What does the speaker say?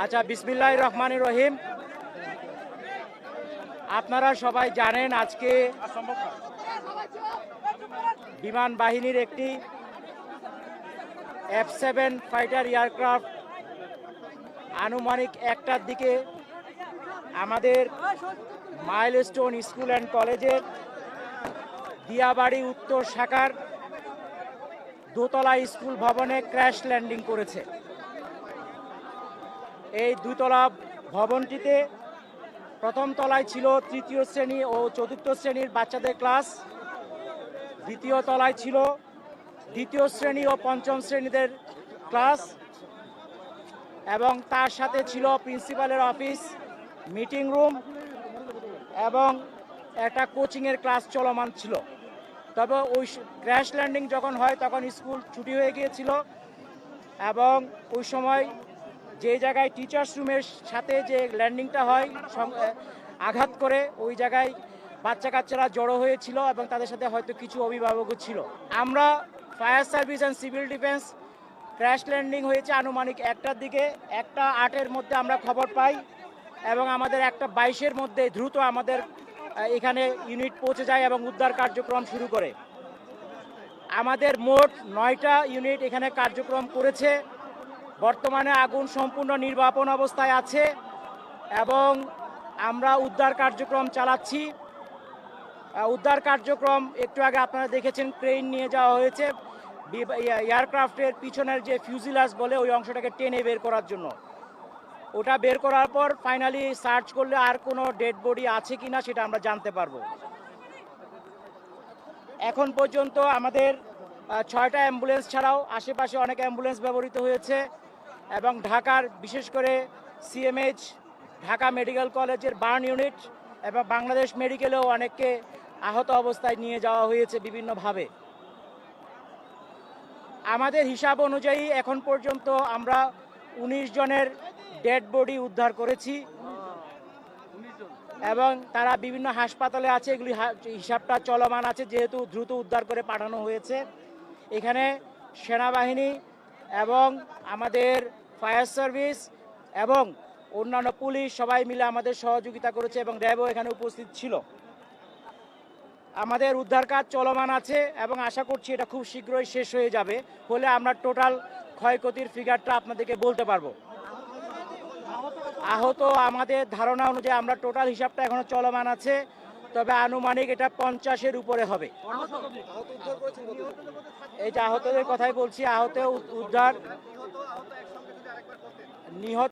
আচ্ছা, বিসমিল্লাহির রহমানির রহিম। আপনারা সবাই জানেন আজকে বিমান বাহিনীর একটি F-7 ফাইটার এয়ারক্রাফট আনুমানিক 1টার দিকে আমাদের মাইলস্টোন স্কুল অ্যান্ড কলেজের দিয়াবাড়ি উত্তর শাখার দোতলা স্কুল ভবনে ক্র্যাশ ল্যান্ডিং করেছে। এই দুতলা ভবনটিতে প্রথম তলায় ছিল তৃতীয় শ্রেণী ও চতুর্থ শ্রেণীর বাচ্চাদের ক্লাস, দ্বিতীয় তলায় ছিল দ্বিতীয় শ্রেণী ও পঞ্চম শ্রেণীদের ক্লাস, এবং তার সাথে ছিল প্রিন্সিপালের অফিস, মিটিং রুম এবং একটা কোচিংয়ের ক্লাস চলমান ছিল। তবে ওই ক্র্যাশ ল্যান্ডিং যখন হয় তখন স্কুল ছুটি হয়ে গিয়েছিল, এবং ওই সময় যে জায়গায় টিচার্স রুমের সাথে যে ল্যান্ডিংটা হয় আঘাত করে, ওই জায়গায় বাচ্চা কাচ্চারা জড়ো হয়েছিল এবং তাদের সাথে হয়তো কিছু অভিভাবকও ছিল। আমরা fire service and civil defence crash landing হয়েছে আনুমানিক 1টার দিকে, 1:08-এর মধ্যে আমরা খবর পাই এবং আমাদের 1:22-এর মধ্যে দ্রুত আমাদের এখানে ইউনিট পৌঁছে যায় এবং উদ্ধার কার্যক্রম শুরু করে। আমাদের মোট 9টা ইউনিট এখানে কার্যক্রম করেছে। বর্তমানে আগুন সম্পূর্ণ নির্বাপন অবস্থায় আছে এবং আমরা উদ্ধার কার্যক্রম চালাচ্ছি। উদ্ধার কার্যক্রম একটু আগে আপনারা দেখেছেন, ক্রেন নিয়ে যাওয়া হয়েছে এয়ারক্রাফটের পিছনের যে ফিউজিলাজ বলে ওই অংশটাকে টেনে বের করার জন্য। ওটা বের করার পর ফাইনালি সার্চ করলে আর কোনো ডেড বডি আছে কিনা সেটা আমরা জানতে পারবো। এখন পর্যন্ত আমাদের 6টা অ্যাম্বুলেন্স ছাড়াও আশেপাশে অনেক অ্যাম্বুলেন্স ব্যবহৃত হয়েছে এবং ঢাকার বিশেষ করে সিএমএইচ, ঢাকা মেডিকেল কলেজের বার্ন ইউনিট এবং বাংলাদেশ মেডিকেলেও অনেককে আহত অবস্থায় নিয়ে যাওয়া হয়েছে বিভিন্নভাবে। আমাদের হিসাব অনুযায়ী এখন পর্যন্ত আমরা 19 জনের ডেড বডি উদ্ধার করেছি এবং তারা বিভিন্ন হাসপাতালে আছে। এগুলি হিসাবটা চলমান আছে, যেহেতু দ্রুত উদ্ধার করে পাঠানো হয়েছে। এখানে সেনাবাহিনী এবং আমাদের ফায়ার সার্ভিস এবং অন্যান্য পুলিশ সবাই মিলে আমাদের সহযোগিতা করেছে এবং র্যাবও এখানে উপস্থিত ছিল। আমাদের উদ্ধার কাজ চলমান আছে এবং আশা করছি এটা খুব শীঘ্রই শেষ হয়ে যাবে, হলে আমরা টোটাল ক্ষয়ক্ষতির ফিগারটা আপনাদেরকে বলতে পারবো। আহত আমাদের ধারণা অনুযায়ী আমরা টোটাল হিসাবটা এখনো চলমান আছে, তবে আনুমানিক এটা 50-এর উপরে হবে। এই যে আহতদের কথাই বলছি, আহত উদ্ধার নিহত